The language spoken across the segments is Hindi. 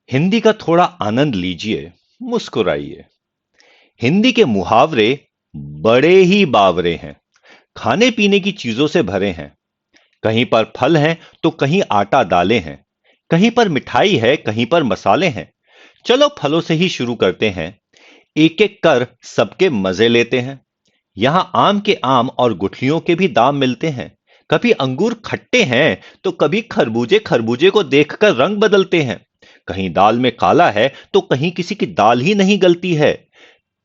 हिंदी का थोड़ा आनंद लीजिए, मुस्कुराइए। हिंदी के मुहावरे बड़े ही बावरे हैं। खाने पीने की चीजों से भरे हैं। कहीं पर फल हैं तो कहीं आटा दालें हैं। कहीं पर मिठाई है, कहीं पर मसाले हैं। चलो फलों से ही शुरू करते हैं। एक एक कर सबके मजे लेते हैं। यहां आम के आम और गुठलियों के भी दाम मिलते हैं। कभी अंगूर खट्टे हैं तो कभी खरबूजे खरबूजे को देखकर रंग बदलते हैं। कहीं दाल में काला है तो कहीं किसी की दाल ही नहीं गलती है।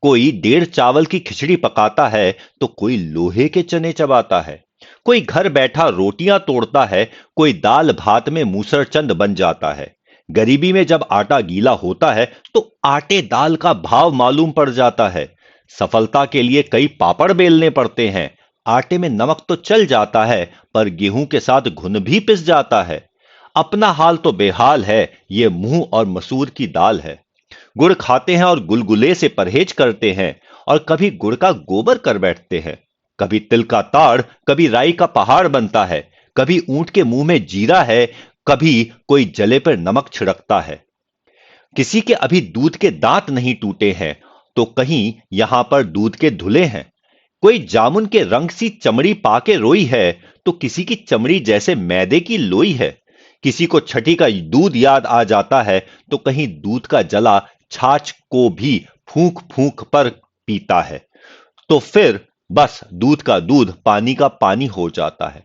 कोई डेढ़ चावल की खिचड़ी पकाता है तो कोई लोहे के चने चबाता है। कोई घर बैठा रोटियां तोड़ता है, कोई दाल भात में मूसरचंद बन जाता है। गरीबी में जब आटा गीला होता है तो आटे दाल का भाव मालूम पड़ जाता है। सफलता के लिए कई पापड़ बेलने पड़ते हैं। आटे में नमक तो चल जाता है, पर गेहूं के साथ घुन भी पिस जाता है। अपना हाल तो बेहाल है, ये मुंह और मसूर की दाल है। गुड़ खाते हैं और गुलगुले से परहेज करते हैं, और कभी गुड़ का गोबर कर बैठते हैं। कभी तिल का ताड़, कभी राई का पहाड़ बनता है। कभी ऊंट के मुंह में जीरा है, कभी कोई जले पर नमक छिड़कता है। किसी के अभी दूध के दांत नहीं टूटे हैं, तो कहीं यहां पर दूध के धुले हैं। कोई जामुन के रंग सी चमड़ी पाके रोई है, तो किसी की चमड़ी जैसे मैदे की लोई है। किसी को छठी का दूध याद आ जाता है, तो कहीं दूध का जला छाछ को भी फूंक फूंक पर पीता है। तो फिर बस दूध का दूध, पानी का पानी हो जाता है।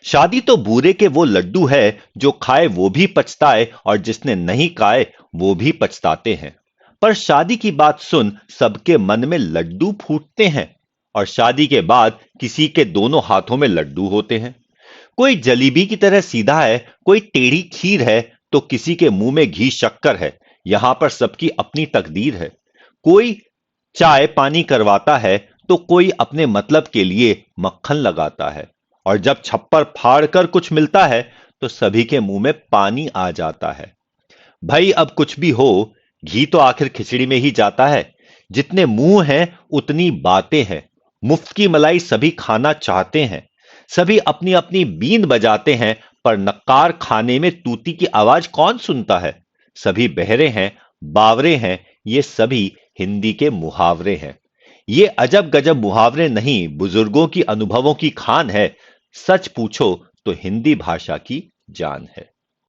शादी तो बूरे के वो लड्डू है, जो खाए वो भी पछताए और जिसने नहीं खाए वो भी पछताते हैं। पर शादी की बात सुन सबके मन में लड्डू फूटते हैं। और शादी के बाद किसी के दोनों हाथों में लड्डू होते हैं। कोई जलेबी की तरह सीधा है, कोई टेढ़ी खीर है, तो किसी के मुंह में घी शक्कर है। यहां पर सबकी अपनी तकदीर है। कोई चाय पानी करवाता है, तो कोई अपने मतलब के लिए मक्खन लगाता है। और जब छप्पर फाड़ कर कुछ मिलता है, तो सभी के मुंह में पानी आ जाता है। भाई अब कुछ भी हो, घी तो आखिर खिचड़ी में ही जाता है। जितने मुंह हैं उतनी बातें हैं। मुफ्त की मलाई सभी खाना चाहते हैं। सभी अपनी अपनी बींद बजाते हैं, पर नक्कार खाने में तूती की आवाज कौन सुनता है। सभी बहरे हैं, बावरे हैं। ये सभी हिंदी के मुहावरे हैं। ये अजब गजब मुहावरे नहीं, बुजुर्गों की अनुभवों की खान है। सच पूछो तो हिंदी भाषा की जान है।